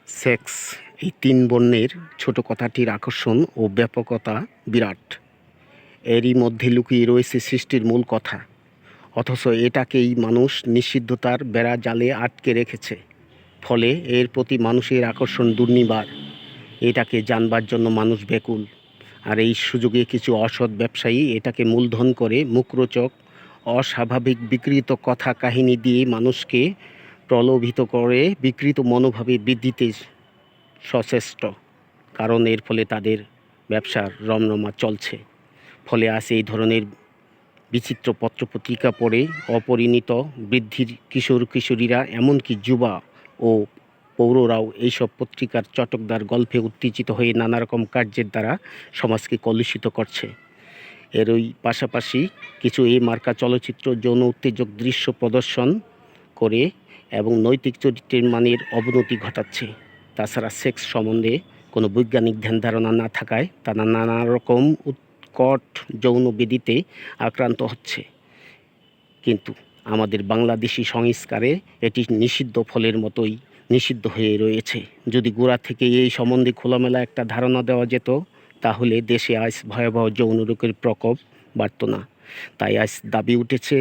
Sex, এই তিন বর্ণের ছোট কথাটির আকর্ষণ ও ব্যাপকতা বিরাট। এরই মধ্যে লুকিয়ে রয়েছে সৃষ্টির মূল কথা, অথচ এটাকেই মানুষ নিষিদ্ধতার বেড়া জালে আটকে রেখেছে। ফলে এর প্রতি মানুষের আকর্ষণ দুর্নিবার। এটাকে জানবার জন্য মানুষ ব্যাকুল। আর এই সুযোগে কিছু অসৎ ব্যবসায়ী এটাকে মূলধন করে মুখরোচক অস্বাভাবিক বিকৃত কথা কাহিনী দিয়ে মানুষকে প্রলোভিত করে বিকৃত মনোভাবে বৃদ্ধিতে সচেষ্ট। কারণ এর ফলে তাদের ব্যবসার রমরমা চলছে। ফলে আজ এই ধরনের বিচিত্র পত্রপত্রিকা পড়ে অপরিণত বৃদ্ধির কিশোর কিশোরীরা, এমনকি যুবা ও পৌররাও এইসব পত্রিকার চটকদার গল্পে উত্তেজিত হয়ে নানা রকম কার্যের দ্বারা সমাজকে কলুষিত করছে। এরই পাশাপাশি কিছু এই মার্কা চলচ্চিত্র যৌন উত্তেজক দৃশ্য প্রদর্শন করে এবং নৈতিক চরিত্রের মানের অবনতি ঘটাচ্ছে। তাছাড়া সেক্স সম্বন্ধে কোনো বৈজ্ঞানিক ধ্যান ধারণা না থাকায় তারা নানা রকম উৎকট যৌন ব্যাধিতে আক্রান্ত হচ্ছে। কিন্তু আমাদের বাংলাদেশি সংস্কারে এটি নিষিদ্ধ ফলের মতোই নিষিদ্ধ হয়ে রয়েছে। যদি গোড়া থেকে এই সম্বন্ধে খোলামেলা একটা ধারণা দেওয়া যেত, তাহলে দেশে আজ ভয়াবহ যৌন রোগের প্রকোপ বাড়ত না। তাই আজ দাবি উঠেছে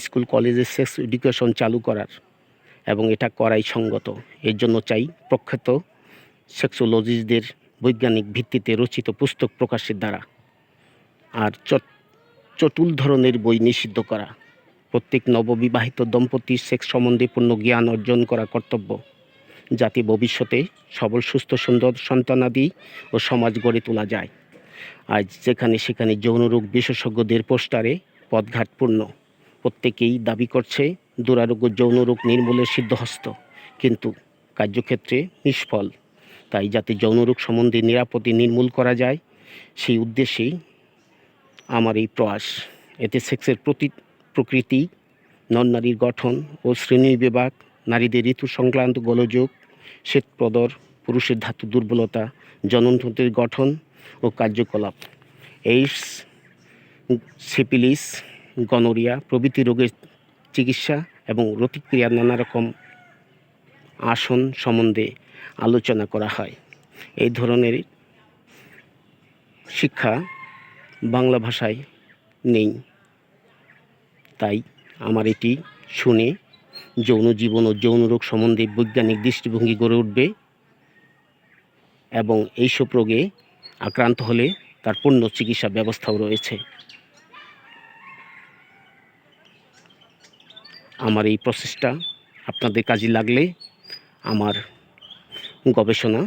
স্কুল কলেজে সেক্স এডুকেশন চালু করার, এবং এটা করাই সঙ্গত। এর জন্য চাই প্রখ্যাত সেক্সোলজিস্টদের বৈজ্ঞানিক ভিত্তিতে রচিত পুস্তক প্রকাশের দ্বারা, আর চটুল ধরনের বই নিষিদ্ধ করা। প্রত্যেক নববিবাহিত দম্পতির সেক্স সম্বন্ধে পূর্ণ জ্ঞান অর্জন করা কর্তব্য, যাতে ভবিষ্যতে সবল সুস্থ সুন্দর সন্তানাদি ও সমাজ গড়ে তোলা যায়। আজ যেখানে সেখানে যৌনরোগ বিশেষজ্ঞদের পোস্টারে পথঘাট পূর্ণ। প্রত্যেকেই দাবি করছে দুরারোগ্য যৌনরোগ নির্মূলের সিদ্ধহস্ত, কিন্তু কার্যক্ষেত্রে নিষ্ফল। তাই যাতে যৌনরোগ সম্বন্ধে নিরাপদে নির্মূল করা যায়, সেই উদ্দেশ্যেই আমার এই প্রয়াস। এতে সেক্সের প্রকৃতি, নর-নারীর গঠন ও শ্রেণীবিভাগ, নারীদের ঋতু সংক্রান্ত গোলযোগ, শ্বেতপ্রদর, পুরুষের ধাতু দুর্বলতা, জননতন্ত্রের গঠন ও কার্যকলাপ, এইডস, সিফিলিস, গনোরিয়া প্রভৃতি রোগের চিকিৎসা এবং প্রতিক্রিয়ার নানা রকম আসন সম্বন্ধে আলোচনা করা হয়। এই ধরনের শিক্ষা বাংলা ভাষায় নেই। তাই আমার এটি শুনে যৌন জীবন ও যৌন রোগ সম্বন্ধে বৈজ্ঞানিক দৃষ্টিভঙ্গি গড়ে উঠবে, এবং এইসব রোগে আক্রান্ত হলে তার পূর্ণ চিকিৎসা ব্যবস্থাও রয়েছে। আমার এই প্রচেষ্টা আপনাদের কাজে লাগলে আমার গবেষণা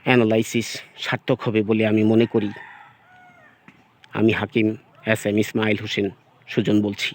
অ্যানালাইসিস সার্থক হবে বলে আমি মনে করি। আমি হাকিম এস এম ইসমাইল হোসেন সুজন বলছি।